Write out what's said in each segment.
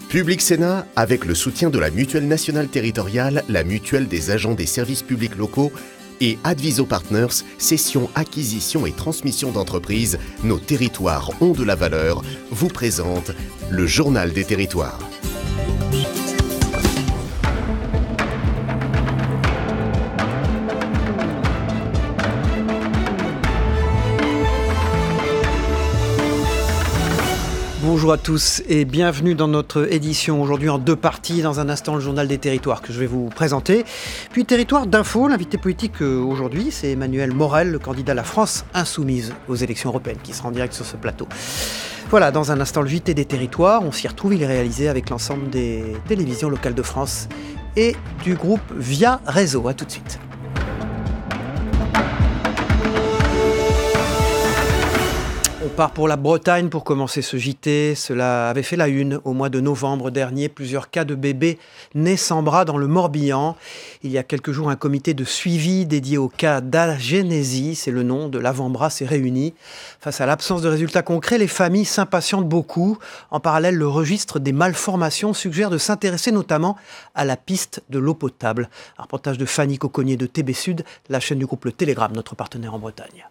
Public Sénat, avec le soutien de la Mutuelle nationale territoriale, la Mutuelle des agents des services publics locaux et Adviso Partners, cession, acquisition et transmission d'entreprises, nos territoires ont de la valeur, vous présente le Journal des territoires. Bonjour à tous et bienvenue dans notre édition aujourd'hui en deux parties. Dans un instant, le journal des territoires que je vais vous présenter. Puis territoire d'info, l'invité politique aujourd'hui, c'est Emmanuel Morel, le candidat de la France insoumise aux élections européennes, qui sera en direct sur ce plateau. Voilà, dans un instant, le JT des territoires, on s'y retrouve, il est réalisé avec l'ensemble des télévisions locales de France et du groupe Via Réseau. À tout de suite. On part pour la Bretagne pour commencer ce JT. Cela avait fait la une au mois de novembre dernier. Plusieurs cas de bébés nés sans bras dans le Morbihan. Il y a quelques jours, un comité de suivi dédié au cas d'agénésie, c'est le nom de l'avant-bras, s'est réuni. Face à l'absence de résultats concrets, les familles s'impatientent beaucoup. En parallèle, le registre des malformations suggère de s'intéresser notamment à la piste de l'eau potable. Un reportage de Fanny Coconnier de TB Sud, la chaîne du groupe Le Télégramme, notre partenaire en Bretagne.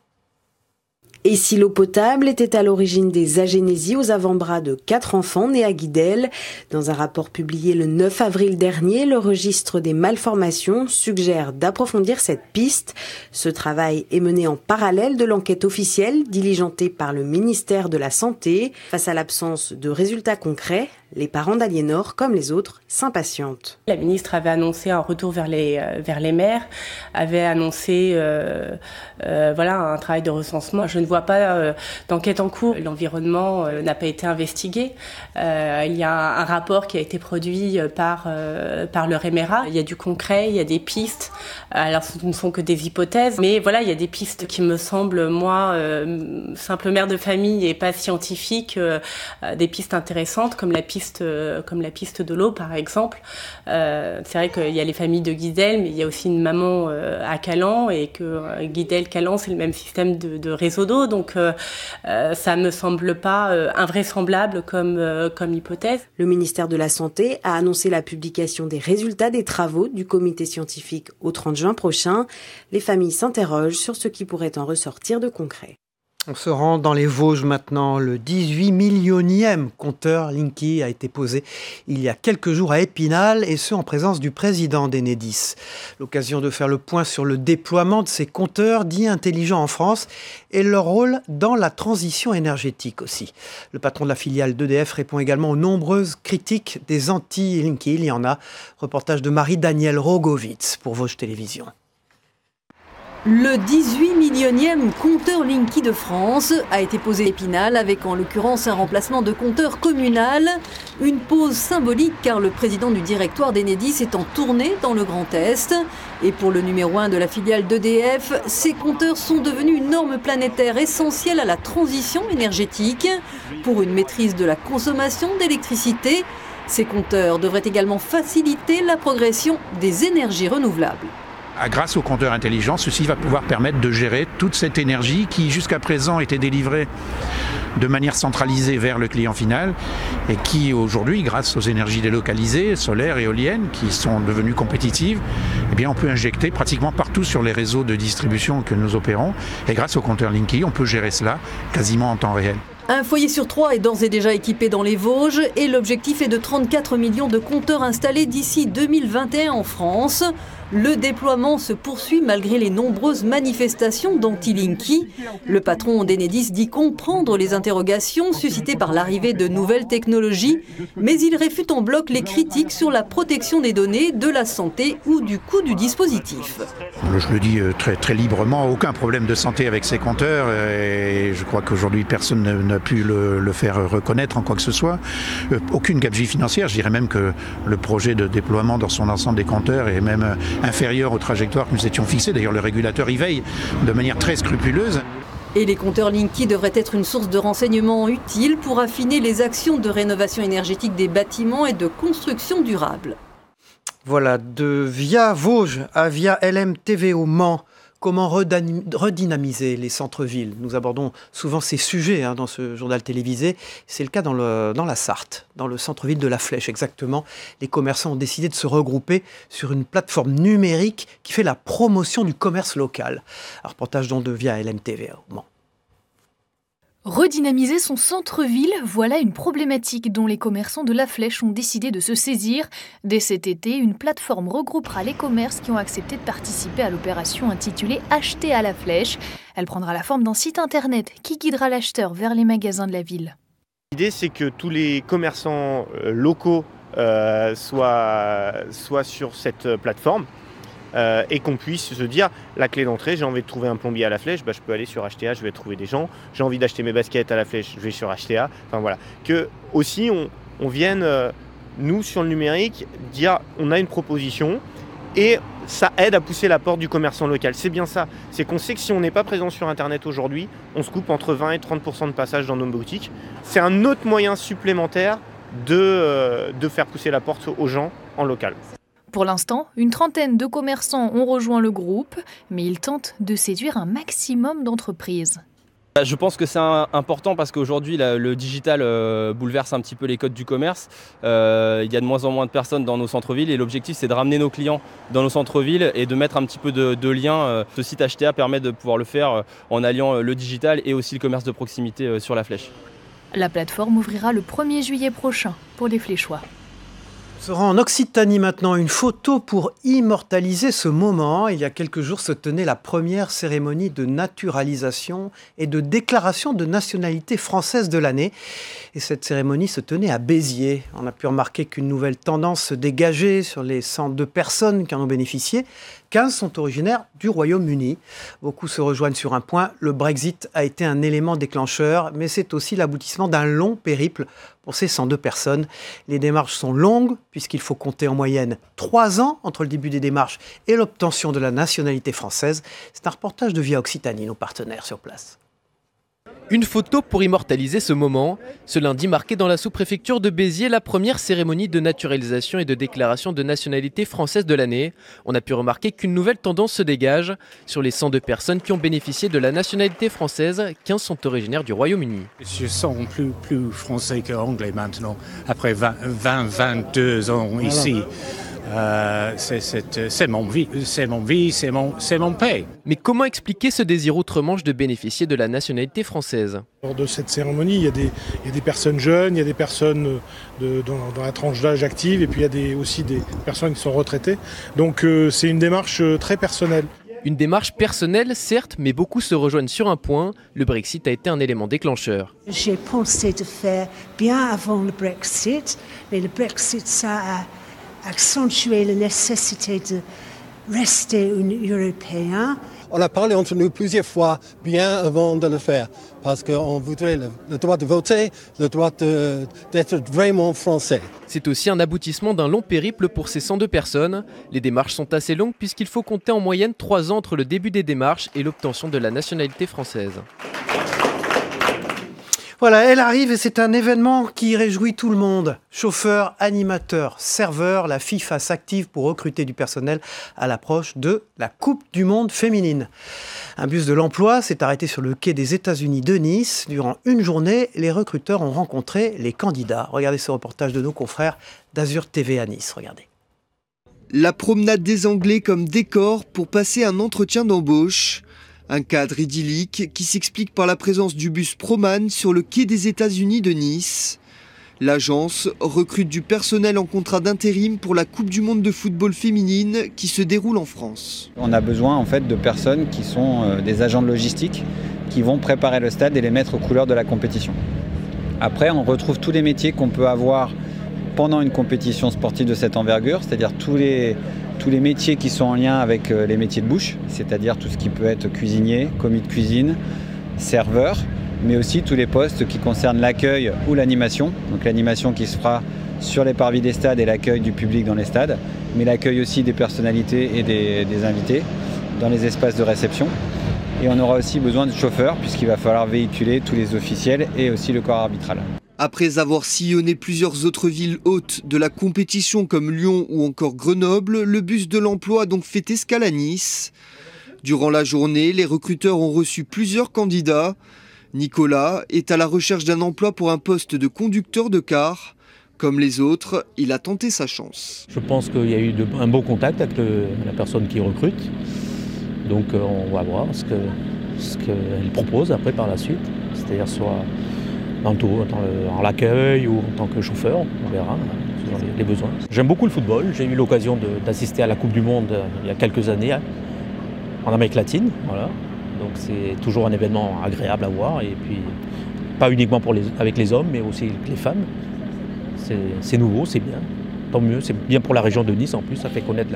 Et si l'eau potable était à l'origine des agénésies aux avant-bras de 4 enfants nés à Guidel? Dans un rapport publié le 9 avril dernier, le registre des malformations suggère d'approfondir cette piste. Ce travail est mené en parallèle de l'enquête officielle diligentée par le ministère de la Santé. Face à l'absence de résultats concrets, les parents d'Aliénor, comme les autres, s'impatientent. La ministre avait annoncé un retour vers les maires, avait annoncé un travail de recensement. Je ne vois pas d'enquête en cours. L'environnement n'a pas été investigué. Il y a un rapport qui a été produit par le REMERA. Il y a du concret, il y a des pistes. Alors ce ne sont que des hypothèses, mais voilà, il y a des pistes qui me semblent, moi, simple mère de famille et pas scientifique, des pistes intéressantes comme la piste de l'eau par exemple. C'est vrai qu'il y a les familles de Guidel, mais il y a aussi une maman à Calan et que Guidel-Calan c'est le même système de réseau d'eau, donc ça me semble pas invraisemblable comme hypothèse. Le ministère de la Santé a annoncé la publication des résultats des travaux du comité scientifique au 30 juin prochain. Les familles s'interrogent sur ce qui pourrait en ressortir de concret. On se rend dans les Vosges maintenant. Le 18 millionième compteur Linky a été posé il y a quelques jours à Épinal, et ce en présence du président d'Enedis. L'occasion de faire le point sur le déploiement de ces compteurs dits intelligents en France et leur rôle dans la transition énergétique aussi. Le patron de la filiale d'EDF répond également aux nombreuses critiques des anti-Linky. Il y en a. Reportage de Marie-Danielle Rogovitz pour Vosges Télévisions. Le 18 millionième compteur Linky de France a été posé à Épinal avec en l'occurrence un remplacement de compteur communal. Une pause symbolique car le président du directoire d'Enedis est en tournée dans le Grand Est. Et pour le numéro 1 de la filiale d'EDF, ces compteurs sont devenus une norme planétaire essentielle à la transition énergétique. Pour une maîtrise de la consommation d'électricité, ces compteurs devraient également faciliter la progression des énergies renouvelables. Grâce aux compteurs intelligents, ceci va pouvoir permettre de gérer toute cette énergie qui jusqu'à présent était délivrée de manière centralisée vers le client final et qui aujourd'hui, grâce aux énergies délocalisées, solaires, éoliennes, qui sont devenues compétitives, eh bien on peut injecter pratiquement partout sur les réseaux de distribution que nous opérons. Et grâce au compteur Linky, on peut gérer cela quasiment en temps réel. Un foyer sur 3 est d'ores et déjà équipé dans les Vosges et l'objectif est de 34 millions de compteurs installés d'ici 2021 en France. Le déploiement se poursuit malgré les nombreuses manifestations d'anti-Linky. Le patron d'Enedis dit comprendre les interrogations suscitées par l'arrivée de nouvelles technologies, mais il réfute en bloc les critiques sur la protection des données, de la santé ou du coût du dispositif. Je le dis très, très librement, aucun problème de santé avec ces compteurs et je crois qu'aujourd'hui personne n'a pu le faire reconnaître en quoi que ce soit. Aucune gabegie financière, je dirais même que le projet de déploiement dans son ensemble des compteurs est même inférieur aux trajectoires que nous étions fixées. D'ailleurs, le régulateur y veille de manière très scrupuleuse. Et les compteurs Linky devraient être une source de renseignements utile pour affiner les actions de rénovation énergétique des bâtiments et de construction durable. Voilà, de Via Vosges à Via LM TV au Mans. Comment redynamiser les centres-villes? Nous abordons souvent ces sujets dans ce journal télévisé. C'est le cas dans la Sarthe, dans le centre-ville de La Flèche exactement. Les commerçants ont décidé de se regrouper sur une plateforme numérique qui fait la promotion du commerce local. Un reportage dont devient LMTV. Redynamiser son centre-ville, voilà une problématique dont les commerçants de La Flèche ont décidé de se saisir. Dès cet été, une plateforme regroupera les commerces qui ont accepté de participer à l'opération intitulée « Acheter à La Flèche ». Elle prendra la forme d'un site internet qui guidera l'acheteur vers les magasins de la ville. L'idée, c'est que tous les commerçants locaux soient sur cette plateforme. Et qu'on puisse se dire, la clé d'entrée, j'ai envie de trouver un plombier à La Flèche, je peux aller sur Acheter, je vais trouver des gens. J'ai envie d'acheter mes baskets à La Flèche, je vais sur Acheter. Enfin voilà. Que aussi on vienne, nous sur le numérique, dire on a une proposition et ça aide à pousser la porte du commerçant local. C'est bien ça. C'est qu'on sait que si on n'est pas présent sur Internet aujourd'hui, on se coupe entre 20 et 30% de passage dans nos boutiques. C'est un autre moyen supplémentaire de faire pousser la porte aux gens en local. Pour l'instant, une trentaine de commerçants ont rejoint le groupe, mais ils tentent de séduire un maximum d'entreprises. Je pense que c'est important parce qu'aujourd'hui, le digital bouleverse un petit peu les codes du commerce. Il y a de moins en moins de personnes dans nos centres-villes et l'objectif, c'est de ramener nos clients dans nos centres-villes et de mettre un petit peu de lien. Ce site Acheter permet de pouvoir le faire en alliant le digital et aussi le commerce de proximité sur La Flèche. La plateforme ouvrira le 1er juillet prochain pour les Fléchois. On se rend en Occitanie maintenant, une photo pour immortaliser ce moment. Il y a quelques jours se tenait la première cérémonie de naturalisation et de déclaration de nationalité française de l'année. Et cette cérémonie se tenait à Béziers. On a pu remarquer qu'une nouvelle tendance se dégageait sur les 102 personnes qui en ont bénéficié. 15 sont originaires du Royaume-Uni. Beaucoup se rejoignent sur un point, le Brexit a été un élément déclencheur, mais c'est aussi l'aboutissement d'un long périple pour ces 102 personnes. Les démarches sont longues, puisqu'il faut compter en moyenne 3 ans entre le début des démarches et l'obtention de la nationalité française. C'est un reportage de Via Occitanie, nos partenaires sur place. Une photo pour immortaliser ce moment. Ce lundi marquait dans la sous-préfecture de Béziers la première cérémonie de naturalisation et de déclaration de nationalité française de l'année. On a pu remarquer qu'une nouvelle tendance se dégage. Sur les 102 personnes qui ont bénéficié de la nationalité française, 15 sont originaires du Royaume-Uni. Je sens plus français qu'anglais maintenant, après 22 ans ici. C'est mon vie, c'est mon pays. Mais comment expliquer ce désir outre-Manche de bénéficier de la nationalité française? Lors de cette cérémonie, il y a des personnes jeunes, il y a des personnes dans la tranche d'âge active et puis il y a aussi des personnes qui sont retraitées. Donc c'est une démarche très personnelle. Une démarche personnelle, certes, mais beaucoup se rejoignent sur un point. Le Brexit a été un élément déclencheur. J'ai pensé de faire bien avant le Brexit, mais le Brexit, ça a accentué la nécessité de rester un Européen. On a parlé entre nous plusieurs fois bien avant de le faire, parce qu'on voudrait le droit de voter, le droit d'être vraiment français. C'est aussi un aboutissement d'un long périple pour ces 102 personnes. Les démarches sont assez longues puisqu'il faut compter en moyenne 3 ans entre le début des démarches et l'obtention de la nationalité française. Voilà, elle arrive et c'est un événement qui réjouit tout le monde. Chauffeurs, animateurs, serveurs, la FIFA s'active pour recruter du personnel à l'approche de la Coupe du Monde féminine. Un bus de l'emploi s'est arrêté sur le quai des États-Unis de Nice. Durant une journée, les recruteurs ont rencontré les candidats. Regardez ce reportage de nos confrères d'Azur TV à Nice. Regardez. La promenade des Anglais comme décor pour passer un entretien d'embauche. Un cadre idyllique qui s'explique par la présence du bus Proman sur le quai des États-Unis de Nice. L'agence recrute du personnel en contrat d'intérim pour la Coupe du Monde de football féminine qui se déroule en France. On a besoin en fait de personnes qui sont des agents de logistique qui vont préparer le stade et les mettre aux couleurs de la compétition. Après, on retrouve tous les métiers qu'on peut avoir pendant une compétition sportive de cette envergure, c'est-à-dire tous les métiers qui sont en lien avec les métiers de bouche, c'est-à-dire tout ce qui peut être cuisinier, commis de cuisine, serveur, mais aussi tous les postes qui concernent l'accueil ou l'animation. Donc l'animation qui se fera sur les parvis des stades et l'accueil du public dans les stades, mais l'accueil aussi des personnalités et des invités dans les espaces de réception. Et on aura aussi besoin de chauffeurs puisqu'il va falloir véhiculer tous les officiels et aussi le corps arbitral. Après avoir sillonné plusieurs autres villes hôtes de la compétition comme Lyon ou encore Grenoble, le bus de l'emploi a donc fait escale à Nice. Durant la journée, les recruteurs ont reçu plusieurs candidats. Nicolas est à la recherche d'un emploi pour un poste de conducteur de car. Comme les autres, il a tenté sa chance. Je pense qu'il y a eu un bon contact avec la personne qui recrute. Donc on va voir ce qu'elle propose après par la suite. C'est-à-dire soit dans l'accueil ou en tant que chauffeur, on verra selon les besoins. J'aime beaucoup le football. J'ai eu l'occasion d'assister à la Coupe du Monde il y a quelques années en Amérique latine. Voilà. Donc c'est toujours un événement agréable à voir. Et puis pas uniquement avec les hommes, mais aussi avec les femmes. C'est nouveau, c'est bien. Tant mieux, c'est bien pour la région de Nice en plus. Ça fait connaître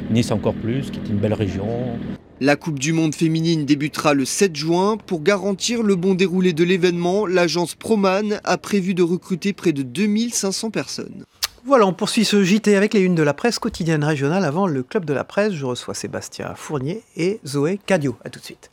Nice encore plus, qui est une belle région. La Coupe du Monde féminine débutera le 7 juin. Pour garantir le bon déroulé de l'événement, l'agence Proman a prévu de recruter près de 2500 personnes. Voilà, on poursuit ce JT avec les unes de la presse quotidienne régionale. Avant le club de la presse, je reçois Sébastien Fournier et Zoé Cadio. A tout de suite.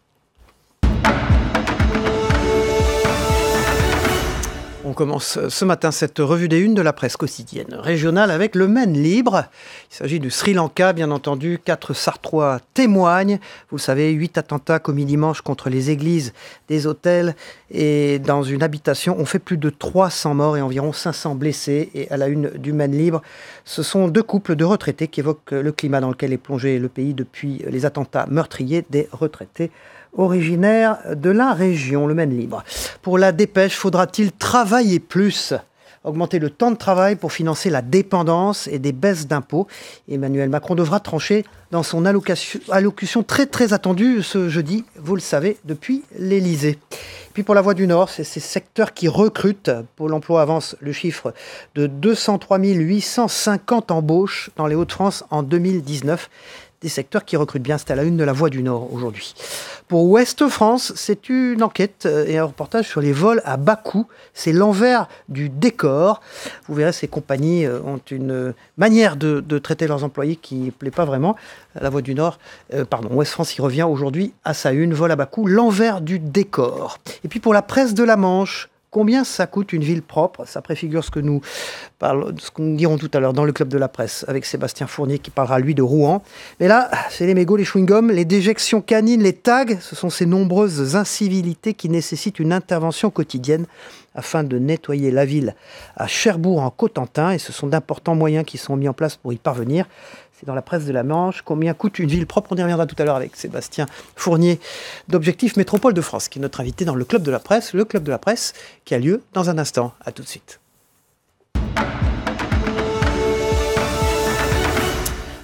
On commence ce matin cette revue des unes de la presse quotidienne régionale avec le Maine libre. Il s'agit du Sri Lanka, bien entendu. 4 Sarthois témoignent. Vous le savez, 8 attentats commis dimanche contre les églises, des hôtels et dans une habitation ont fait plus de 300 morts et environ 500 blessés. Et à la une du Maine libre, ce sont 2 couples de retraités qui évoquent le climat dans lequel est plongé le pays depuis les attentats meurtriers des retraités originaire de la région, le Maine libre. Pour la Dépêche, faudra-t-il travailler plus ? Augmenter le temps de travail pour financer la dépendance et des baisses d'impôts. Emmanuel Macron devra trancher dans son allocution très très attendue ce jeudi, vous le savez, depuis l'Élysée. Puis pour la Voix du Nord, c'est ces secteurs qui recrutent. Pôle emploi avance le chiffre de 203 850 embauches dans les Hauts-de-France en 2019. Des secteurs qui recrutent bien, c'est à la une de la Voix du Nord aujourd'hui. Pour Ouest France, c'est une enquête et un reportage sur les vols à bas coût. C'est l'envers du décor. Vous verrez, ces compagnies ont une manière de traiter leurs employés qui ne plaît pas vraiment. La Voix du Nord, Ouest France y revient aujourd'hui à sa une, vol à bas coût, l'envers du décor. Et puis pour la presse de la Manche, combien ça coûte une ville propre ? Ça préfigure ce que nous dirons tout à l'heure dans le club de la presse avec Sébastien Fournier qui parlera lui de Rouen. Mais là, c'est les mégots, les chewing-gums, les déjections canines, les tags. Ce sont ces nombreuses incivilités qui nécessitent une intervention quotidienne afin de nettoyer la ville à Cherbourg en Cotentin. Et ce sont d'importants moyens qui sont mis en place pour y parvenir. C'est dans la presse de la Manche. Combien coûte une ville propre ? On y reviendra tout à l'heure avec Sébastien Fournier d'Objectif Métropole de France, qui est notre invité dans le Club de la Presse. Le Club de la Presse qui a lieu dans un instant. À tout de suite.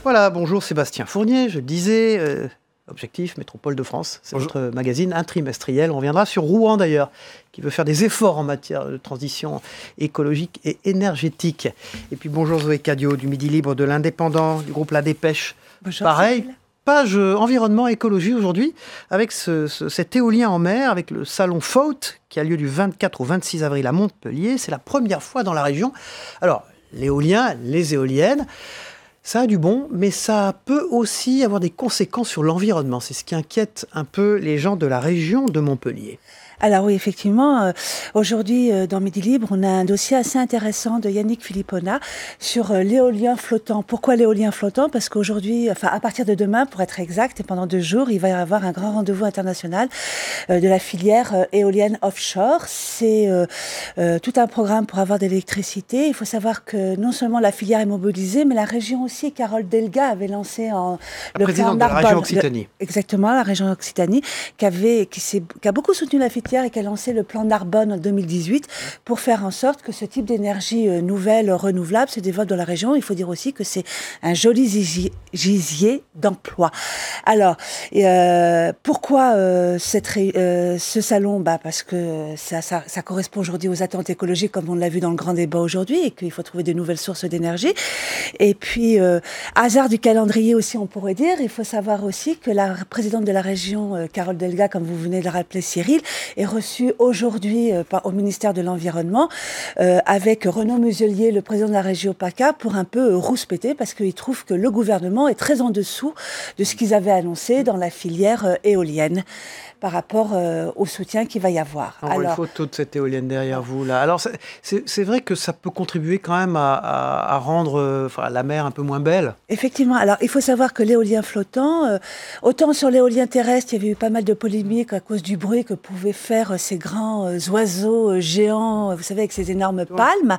Voilà, bonjour Sébastien Fournier. Je le disais, Objectif Métropole de France, c'est votre magazine, un trimestriel. On reviendra sur Rouen d'ailleurs, qui veut faire des efforts en matière de transition écologique et énergétique. Et puis bonjour Zoé Cadio du Midi Libre de l'Indépendant, du groupe La Dépêche. Bonjour. Pareil, page environnement écologie aujourd'hui, avec cet éolien en mer, avec le salon FOAT, qui a lieu du 24 au 26 avril à Montpellier. C'est la première fois dans la région. Alors, l'éolien, les éoliennes, ça a du bon, mais ça peut aussi avoir des conséquences sur l'environnement. C'est ce qui inquiète un peu les gens de la région de Montpellier. Alors oui, effectivement, aujourd'hui dans Midi Libre, on a un dossier assez intéressant de Yannick Philippona sur l'éolien flottant. Pourquoi l'éolien flottant ? Parce qu'aujourd'hui, à partir de demain, pour être exact, et pendant 2 jours, il va y avoir un grand rendez-vous international de la filière éolienne offshore. C'est tout un programme pour avoir de l'électricité. Il faut savoir que non seulement la filière est mobilisée, mais la région aussi. Carole Delga avait lancé le plan Narbonne. La région Occitanie. Exactement, la région Occitanie, qui a beaucoup soutenu la filière et qui a lancé le plan Narbonne en 2018 pour faire en sorte que ce type d'énergie nouvelle, renouvelable, se développe dans la région. Il faut dire aussi que c'est un joli gisier d'emploi. Alors, pourquoi ce salon ? Parce que ça correspond aujourd'hui aux attentes écologiques, comme on l'a vu dans le grand débat aujourd'hui, et qu'il faut trouver de nouvelles sources d'énergie. Et puis, hasard du calendrier aussi, on pourrait dire, il faut savoir aussi que la présidente de la région, Carole Delga, comme vous venez de le rappeler, Cyril, est reçu aujourd'hui au ministère de l'Environnement avec Renaud Muselier, le président de la région PACA, pour un peu rouspéter parce qu'il trouve que le gouvernement est très en dessous de ce qu'ils avaient annoncé dans la filière éolienne par rapport au soutien qu'il va y avoir. On voit une photo de cette éolienne derrière vous, là. Alors, c'est vrai que ça peut contribuer quand même à rendre la mer un peu moins belle. Effectivement. Alors, il faut savoir que l'éolien flottant, autant sur l'éolien terrestre, il y avait eu pas mal de polémiques à cause du bruit que pouvaient faire ces grands oiseaux géants, vous savez, avec ces énormes palmes.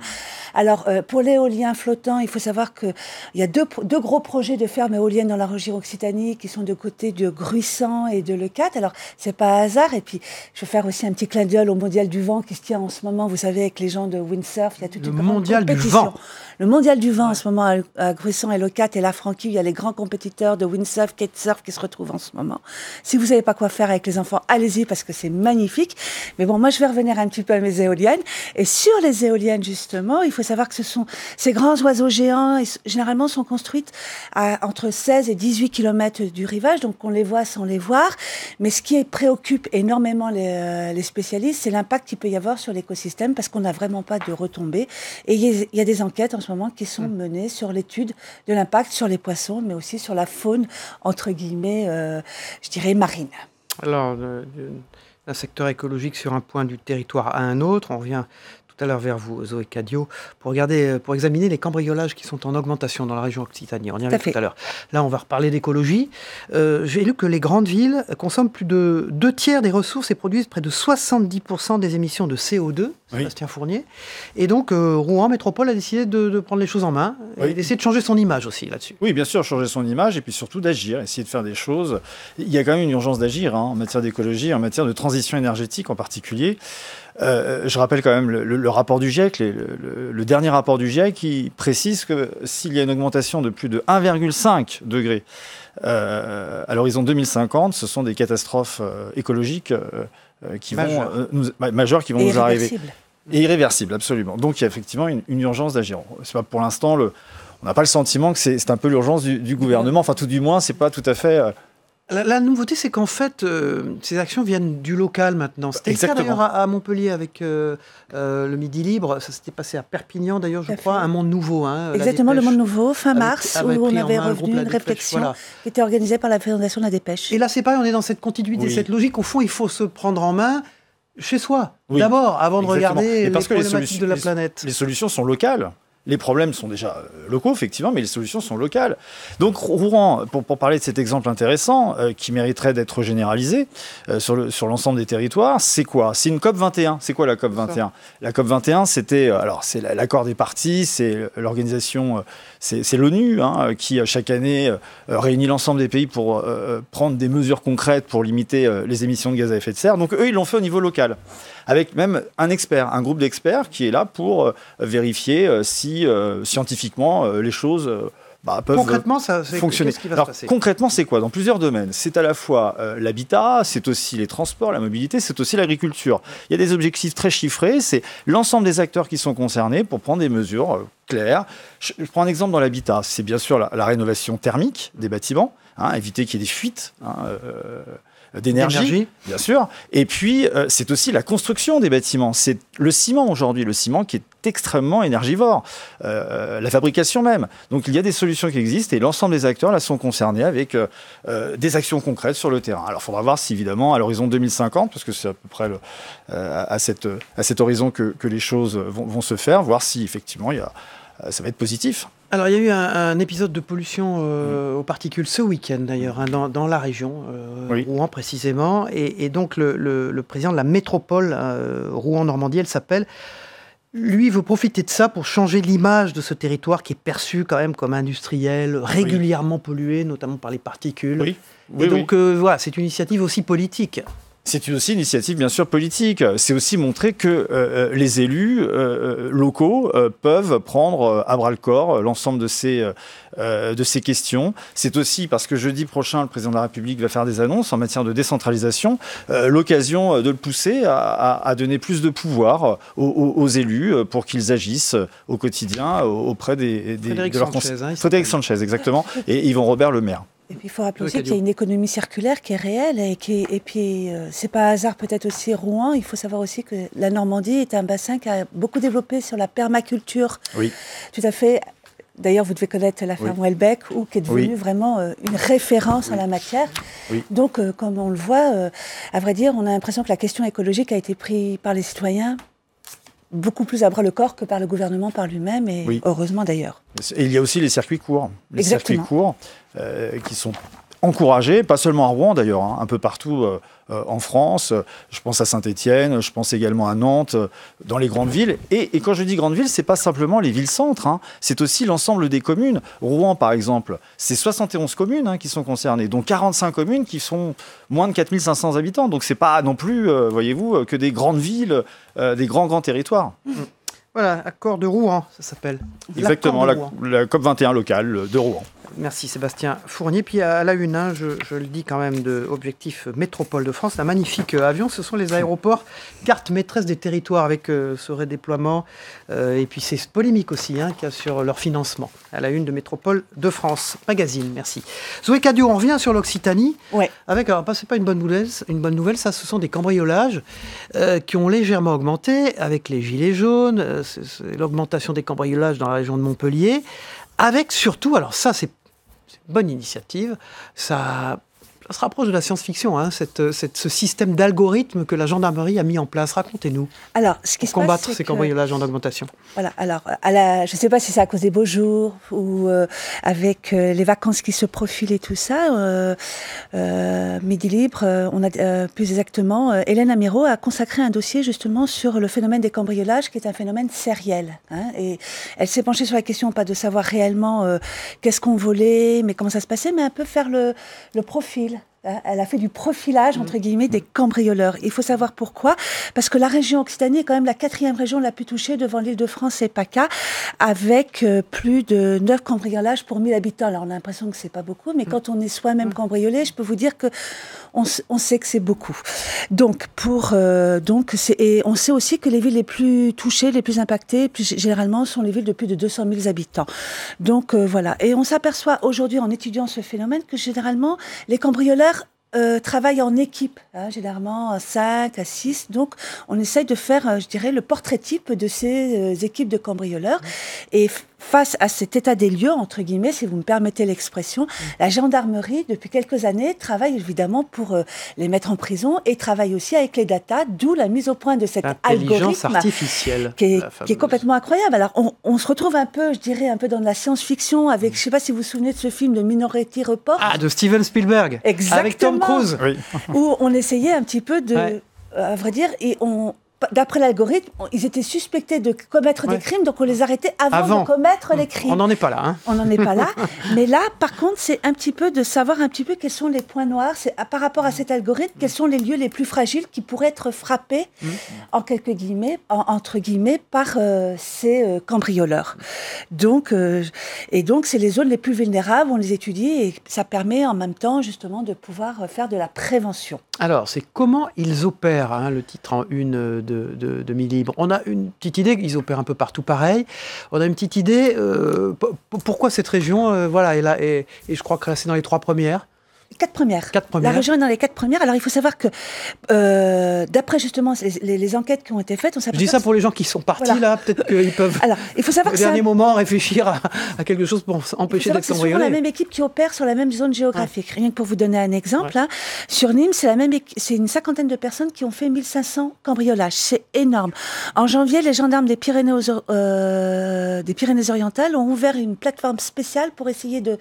Alors, pour l'éolien flottant, il faut savoir qu'il y a deux gros projets de fermes éoliennes dans la région Occitanie qui sont de côté de Gruissant et de Leucate. Alors, c'est pas hasard. Et puis, je vais faire aussi un petit clin d'œil au Mondial du Vent qui se tient en ce moment. Vous savez, avec les gens de windsurf, il y a toute une grande compétition. Le Mondial du Vent en ce moment à Gruissant et Leucate et la Franquille, il y a les grands compétiteurs de windsurf, kitesurf qui se retrouvent en ce moment. Si vous savez pas quoi faire avec les enfants, allez-y parce que c'est magnifique. Mais bon, moi, je vais revenir un petit peu à mes éoliennes. Et sur les éoliennes, justement, il faut savoir que ce sont ces grands oiseaux géants, généralement sont construites à entre 16 et 18 km du rivage, donc on les voit sans les voir. Mais ce qui préoccupe énormément les spécialistes, c'est l'impact qu'il peut y avoir sur l'écosystème parce qu'on n'a vraiment pas de retombées. Et il y a des enquêtes en ce moment qui sont menées sur l'étude de l'impact sur les poissons, mais aussi sur la faune, entre guillemets, je dirais marine. Alors, d'un secteur écologique sur un point du territoire à un autre, on revient tout à l'heure vers vous, Zoé Cadio, pour examiner les cambriolages qui sont en augmentation dans la région Occitanie. On y revient tout à l'heure. Là, on va reparler d'écologie. J'ai lu que les grandes villes consomment plus de 2/3 des ressources et produisent près de 70% des émissions de CO2, Sébastien Fournier. Et donc, Rouen Métropole a décidé de prendre les choses en main et d'essayer de changer son image aussi là-dessus. Oui, bien sûr, changer son image et puis surtout d'agir, essayer de faire des choses. Il y a quand même une urgence d'agir en matière d'écologie, en matière de transition énergétique en particulier. Je rappelle quand même le rapport du GIEC, le dernier rapport du GIEC qui précise que s'il y a une augmentation de plus de 1,5 degré à l'horizon 2050, ce sont des catastrophes écologiques majeures qui vont nous arriver. Et irréversibles, absolument. Donc il y a effectivement une urgence d'agir. C'est pas pour l'instant, on n'a pas le sentiment que c'est un peu l'urgence du gouvernement. Enfin, tout du moins, c'est pas tout à fait... La nouveauté, c'est qu'en fait, ces actions viennent du local maintenant. C'était le cas d'ailleurs à Montpellier avec le Midi Libre. Ça s'était passé à Perpignan d'ailleurs, je crois, un monde nouveau. Exactement, le monde nouveau, fin mars, où on avait revenu une réflexion qui était organisée par la Fédération de la Dépêche. Et là, c'est pareil, on est dans cette continuité, cette logique. Au fond, il faut se prendre en main chez soi, d'abord, avant de regarder les problématiques de la planète. Les solutions sont locales. Les problèmes sont déjà locaux, effectivement, mais les solutions sont locales. Donc, Rouen, pour parler de cet exemple intéressant, qui mériterait d'être généralisé sur l'ensemble des territoires, c'est quoi ? C'est une COP21. C'est quoi la COP21 ? La COP21, c'est l'accord des parties, c'est l'organisation, c'est l'ONU, qui chaque année réunit l'ensemble des pays pour prendre des mesures concrètes pour limiter les émissions de gaz à effet de serre. Donc, eux, ils l'ont fait au niveau local, avec même un groupe d'experts qui est là pour vérifier si scientifiquement les choses peuvent fonctionner. Qu'est-ce qui va se passer ? Concrètement, c'est quoi ? Dans plusieurs domaines. C'est à la fois l'habitat, c'est aussi les transports, la mobilité, c'est aussi l'agriculture. Il y a des objectifs très chiffrés, c'est l'ensemble des acteurs qui sont concernés pour prendre des mesures claires. Je prends un exemple dans l'habitat. C'est bien sûr la rénovation thermique des bâtiments, éviter qu'il y ait des fuites d'énergie, bien sûr. Et puis, c'est aussi la construction des bâtiments. C'est le ciment aujourd'hui, le ciment qui est extrêmement énergivore, la fabrication même. Donc, il y a des solutions qui existent et l'ensemble des acteurs là sont concernés avec des actions concrètes sur le terrain. Alors, il faudra voir si, évidemment, à l'horizon 2050, parce que c'est à peu près à cet horizon que les choses vont se faire, voir si, effectivement, ça va être positif. Alors, il y a eu un épisode de pollution aux particules ce week-end, d'ailleurs, dans la région, Rouen précisément. Et donc, le président de la métropole Rouen-Normandie, elle s'appelle, lui veut profiter de ça pour changer l'image de ce territoire qui est perçu quand même comme industriel, régulièrement pollué, notamment par les particules. Donc, voilà, c'est une initiative aussi politique. C'est aussi une initiative, bien sûr, politique. C'est aussi montrer que les élus locaux peuvent prendre à bras-le-corps l'ensemble de ces questions. C'est aussi parce que jeudi prochain, le président de la République va faire des annonces en matière de décentralisation, l'occasion de le pousser à donner plus de pouvoir aux élus pour qu'ils agissent au quotidien auprès de leurs conseillers. Frédéric Sanchez, exactement, et Yvon Robert, le maire. Et puis il faut rappeler aussi qu'il y a une économie circulaire qui est réelle et puis c'est pas hasard peut-être aussi Rouen. Il faut savoir aussi que la Normandie est un bassin qui a beaucoup développé sur la permaculture. Oui. Tout à fait. D'ailleurs, vous devez connaître la ferme Welbeck, qui est devenue vraiment une référence en la matière. Oui. Donc, comme on le voit, à vrai dire, on a l'impression que la question écologique a été prise par les citoyens beaucoup plus à bras le corps que par le gouvernement par lui-même, et heureusement d'ailleurs. Et il y a aussi les circuits courts. Les Exactement. circuits courts qui sont encouragés, pas seulement à Rouen d'ailleurs, un peu partout en France. Je pense à Saint-Étienne, je pense également à Nantes, dans les grandes villes. Et quand je dis grandes villes, c'est pas simplement les villes-centres, c'est aussi l'ensemble des communes. Rouen, par exemple, c'est 71 communes qui sont concernées, dont 45 communes qui sont moins de 4500 habitants. Donc c'est pas non plus, voyez-vous, que des grandes villes, des grands territoires. Voilà, accord de Rouen, ça s'appelle. Exactement, la COP21 locale de Rouen. Merci Sébastien Fournier. Puis à la une, je le dis quand même, de Objectif Métropole de France, un magnifique avion, ce sont les aéroports, carte maîtresse des territoires avec ce redéploiement. Et puis c'est polémique aussi qu'il y a sur leur financement. À la une de Métropole de France Magazine, merci. Zoé Cadio, on revient sur l'Occitanie. Ouais. Avec, alors c'est pas une bonne nouvelle, ça, ce sont des cambriolages qui ont légèrement augmenté avec les gilets jaunes, c'est l'augmentation des cambriolages dans la région de Montpellier. Avec surtout, alors ça c'est une bonne initiative, ça se rapproche de la science-fiction, ce système d'algorithme que la gendarmerie a mis en place. Racontez-nous. Alors, ce qui pour combattre ces cambriolages en augmentation. Voilà. Alors, je ne sais pas si c'est à cause des beaux jours ou avec les vacances qui se profilent et tout ça. Midi Libre, on a plus exactement, Hélène Amiro a consacré un dossier justement sur le phénomène des cambriolages, qui est un phénomène sériel. Et elle s'est penchée sur la question, pas de savoir réellement qu'est-ce qu'on volait, mais comment ça se passait, mais un peu faire le profil. Elle a fait du profilage, entre guillemets, des cambrioleurs. Il faut savoir pourquoi. Parce que la région Occitanie est quand même la 4e région la plus touchée devant l'Île-de-France et PACA, avec plus de 9 cambriolages pour 1000 habitants. Alors, on a l'impression que c'est pas beaucoup, mais quand on est soi-même cambriolé, je peux vous dire que on sait que c'est beaucoup. Donc, et on sait aussi que les villes les plus touchées, les plus impactées, plus généralement, sont les villes de plus de 200 000 habitants. Donc, voilà. Et on s'aperçoit aujourd'hui, en étudiant ce phénomène, que généralement, les cambrioleurs travaillent en équipe, généralement à 5, à 6. Donc, on essaye de faire, je dirais, le portrait type de ces équipes de cambrioleurs. Et face à cet état des lieux, entre guillemets, si vous me permettez l'expression, la gendarmerie, depuis quelques années, travaille évidemment pour les mettre en prison et travaille aussi avec les datas, d'où la mise au point de cet algorithme artificielle qui est complètement incroyable. Alors, on se retrouve un peu, je dirais, un peu dans de la science-fiction avec, je ne sais pas si vous vous souvenez de ce film de Minority Report. Ah, de Steven Spielberg. Exactement. Avec Tom Cruise. Oui. Où on essayait un petit peu de, à vrai dire, et d'après l'algorithme, ils étaient suspectés de commettre des crimes, donc on les arrêtait avant de commettre les crimes. On n'en est pas là. On n'en est pas là. Mais là, par contre, c'est un petit peu de savoir un petit peu quels sont les points noirs, par rapport à cet algorithme, quels sont les lieux les plus fragiles qui pourraient être frappés, entre guillemets, par ces cambrioleurs. Donc, c'est les zones les plus vulnérables, on les étudie, et ça permet en même temps, justement, de pouvoir faire de la prévention. Alors, c'est comment ils opèrent, le titre en une de Midi Libre. On a une petite idée, ils opèrent un peu partout pareil. On a une petite idée, pourquoi cette région est là, et je crois que c'est dans les 3 premières. 4 premières. La région est dans les 4 premières. Alors, il faut savoir que, d'après justement les enquêtes qui ont été faites, on s'aperçoit... Je dis ça pour les gens qui sont partis, là, peut-être qu'ils peuvent, alors, il faut savoir au dernier moment, réfléchir à quelque chose pour empêcher d'être cambriolé. C'est souvent la même équipe qui opère sur la même zone géographique. Rien que pour vous donner un exemple, sur Nîmes, c'est une 50aine de personnes qui ont fait 1500 cambriolages. C'est énorme. En janvier, les gendarmes des Pyrénées-Orientales ont ouvert une plateforme spéciale pour essayer de...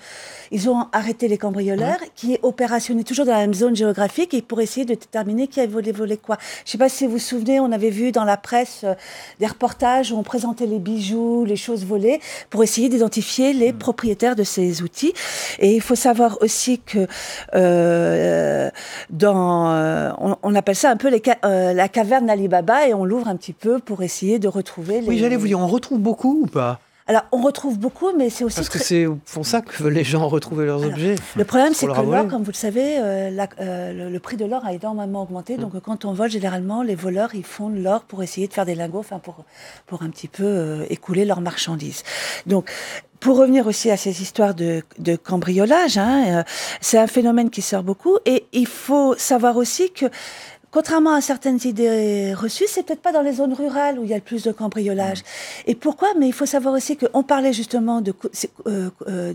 Ils ont arrêté les cambrioleurs, qui est opérationnée toujours dans la même zone géographique, et pour essayer de déterminer qui a volé quoi. Je ne sais pas si vous vous souvenez, on avait vu dans la presse des reportages où on présentait les bijoux, les choses volées, pour essayer d'identifier les propriétaires de ces outils. Et il faut savoir aussi que on appelle ça un peu la caverne d'Ali Baba, et on l'ouvre un petit peu pour essayer de retrouver les... Oui, j'allais vous dire, on retrouve beaucoup ou pas ? Alors, on retrouve beaucoup, mais c'est aussi... Parce que c'est pour ça que les gens retrouver leurs objets. Le problème, c'est que l'or, comme vous le savez, le prix de l'or a énormément augmenté. Donc, quand on vole, généralement, les voleurs, ils font de l'or pour essayer de faire des lingots, pour un petit peu écouler leurs marchandises. Donc, pour revenir aussi à ces histoires de cambriolage, c'est un phénomène qui sort beaucoup. Et il faut savoir aussi que, contrairement à certaines idées reçues, c'est peut-être pas dans les zones rurales où il y a le plus de cambriolage. Et pourquoi ? Mais il faut savoir aussi qu'on parlait justement de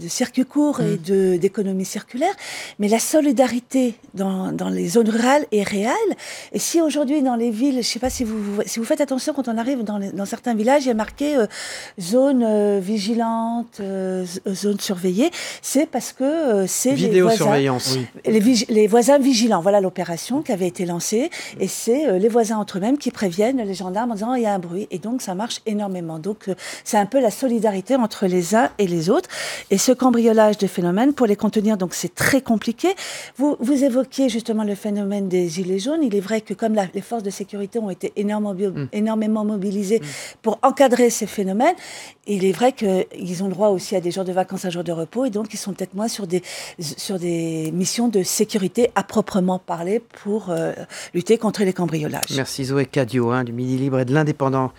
circuits courts et d'économie circulaire, mais la solidarité dans les zones rurales est réelle. Et si aujourd'hui dans les villes, je sais pas si vous faites attention quand on arrive dans certains villages, il y a marqué zone vigilante, zone surveillée, c'est parce que c'est vidéosurveillance. Les voisins vigilants. Voilà l'opération qui avait été lancée. Et c'est les voisins entre eux-mêmes qui préviennent les gendarmes en disant il y a un bruit. Et donc ça marche énormément. Donc c'est un peu la solidarité entre les uns et les autres. Et ce cambriolage de phénomènes, pour les contenir, donc c'est très compliqué. Vous évoquiez justement le phénomène des gilets jaunes. Il est vrai que comme les forces de sécurité ont été énormément mobilisées pour encadrer ces phénomènes, il est vrai qu'ils ont le droit aussi à des jours de vacances, un jour de repos. Et donc ils sont peut-être moins sur des missions de sécurité à proprement parler pour lutter contre les cambriolages. Merci Zoé Cadio, du Midi Libre et de l'Indépendant.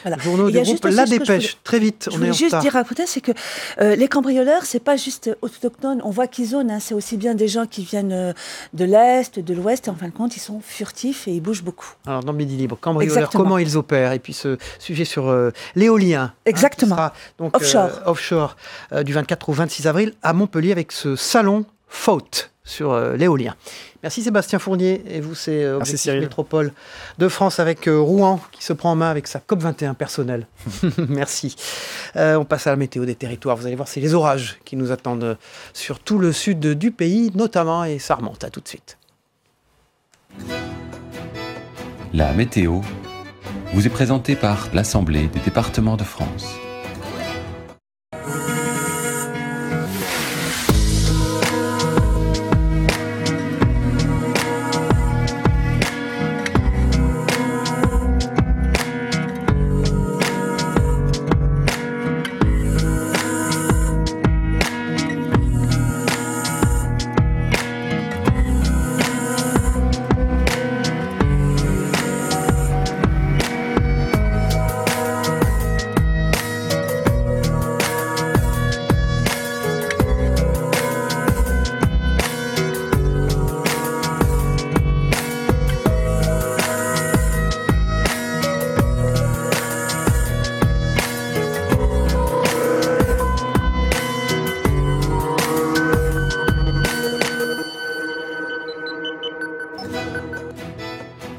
Voilà. Journaux du groupe La Dépêche. Très vite, on est en retard. Je voulais juste dire à côté, c'est que les cambrioleurs, c'est pas juste autochtones. On voit qu'ils zonent, c'est aussi bien des gens qui viennent de l'Est, de l'Ouest. Et en fin de compte, ils sont furtifs et ils bougent beaucoup. Alors, dans Midi Libre, cambrioleurs, comment ils opèrent ? Et puis ce sujet sur l'éolien. Exactement. Sera donc offshore du 24 au 26 avril à Montpellier avec ce salon FOAT sur l'éolien. Merci Sébastien Fournier. Et vous, c'est Objectif Métropole de France avec Rouen qui se prend en main avec sa COP21 personnelle. Merci. On passe à la météo des territoires. Vous allez voir, c'est les orages qui nous attendent sur tout le sud du pays, notamment, et ça remonte. À tout de suite. La météo vous est présentée par l'Assemblée des départements de France.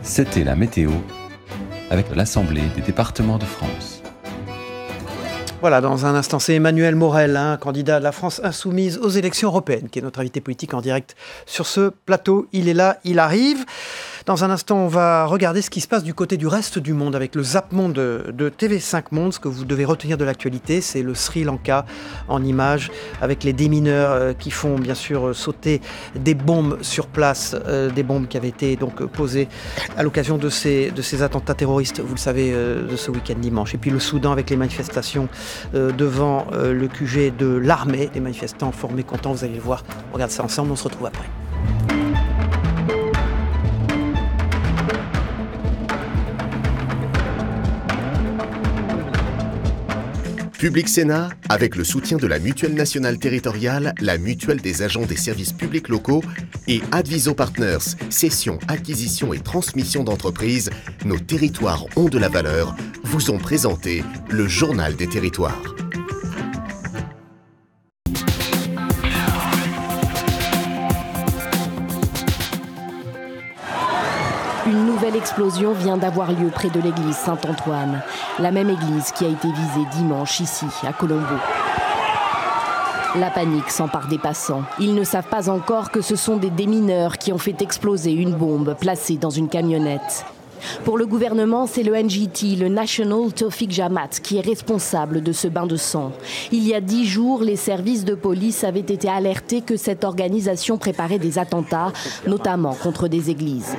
C'était la météo avec l'Assemblée des départements de France. Voilà, dans un instant, c'est Emmanuel Morel, candidat de la France insoumise aux élections européennes, qui est notre invité politique en direct sur ce plateau. Il est là, il arrive. Dans un instant, on va regarder ce qui se passe du côté du reste du monde avec le Zap Monde de TV5 Monde. Ce que vous devez retenir de l'actualité, c'est le Sri Lanka en images avec les démineurs qui font bien sûr sauter des bombes sur place, des bombes qui avaient été donc posées à l'occasion de ces attentats terroristes, vous le savez, de ce week-end dimanche. Et puis le Soudan avec les manifestations devant le QG de l'armée, des manifestants forts mécontents, vous allez le voir. On regarde ça ensemble, on se retrouve après. Public Sénat, avec le soutien de la Mutuelle Nationale Territoriale, la Mutuelle des agents des services publics locaux et Adviso Partners, cession, acquisition et transmission d'entreprises, nos territoires ont de la valeur, vous ont présenté le Journal des territoires. Une nouvelle explosion vient d'avoir lieu près de l'église Saint-Antoine. La même église qui a été visée dimanche ici, à Colombo. La panique s'empare des passants. Ils ne savent pas encore que ce sont des démineurs qui ont fait exploser une bombe placée dans une camionnette. Pour le gouvernement, c'est le NJT, le National Tawfiq Jamaat, qui est responsable de ce bain de sang. Il y a 10 jours, les services de police avaient été alertés que cette organisation préparait des attentats, notamment contre des églises.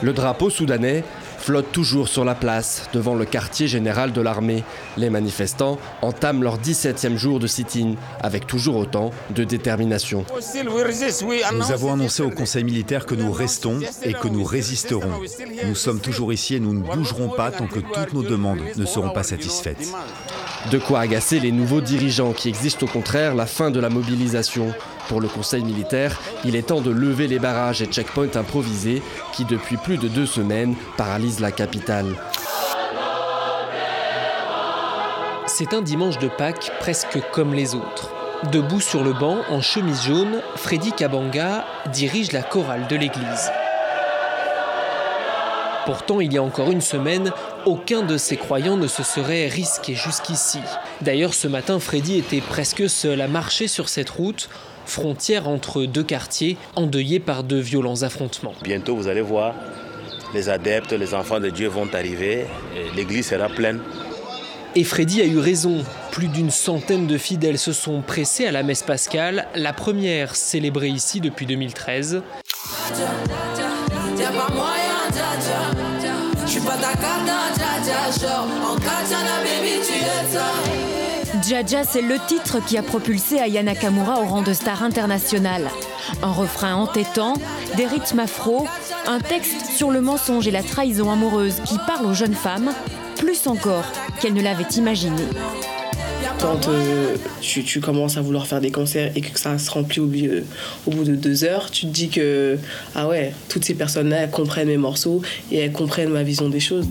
Le drapeau soudanais flotte toujours sur la place, devant le quartier général de l'armée. Les manifestants entament leur 17e jour de sit-in, avec toujours autant de détermination. Nous avons annoncé au Conseil militaire que nous restons et que nous résisterons. Nous sommes toujours ici et nous ne bougerons pas tant que toutes nos demandes ne seront pas satisfaites. De quoi agacer les nouveaux dirigeants qui exigent au contraire la fin de la mobilisation. Pour le Conseil militaire, il est temps de lever les barrages et checkpoints improvisés qui, depuis plus de 2 semaines, paralysent la capitale. C'est un dimanche de Pâques presque comme les autres. Debout sur le banc, en chemise jaune, Freddy Kabanga dirige la chorale de l'église. Pourtant, il y a encore une semaine, aucun de ses croyants ne se serait risqué jusqu'ici. D'ailleurs, ce matin, Freddy était presque seul à marcher sur cette route, frontière entre 2 quartiers endeuillés par de violents affrontements. Bientôt, vous allez voir, les adeptes, les enfants de Dieu vont arriver, et l'église sera pleine. Et Freddy a eu raison. Plus d'une centaine de fidèles se sont pressés à la messe pascale, la première célébrée ici depuis 2013. Dja, c'est le titre qui a propulsé Aya Nakamura au rang de star internationale. Un refrain entêtant, des rythmes afro, un texte sur le mensonge et la trahison amoureuse qui parle aux jeunes femmes, plus encore qu'elles ne l'avaient imaginé. Quand tu commences à vouloir faire des concerts et que ça se remplit au bout de 2 heures, tu te dis que, ah ouais, toutes ces personnes-là, elles comprennent mes morceaux et elles comprennent ma vision des choses.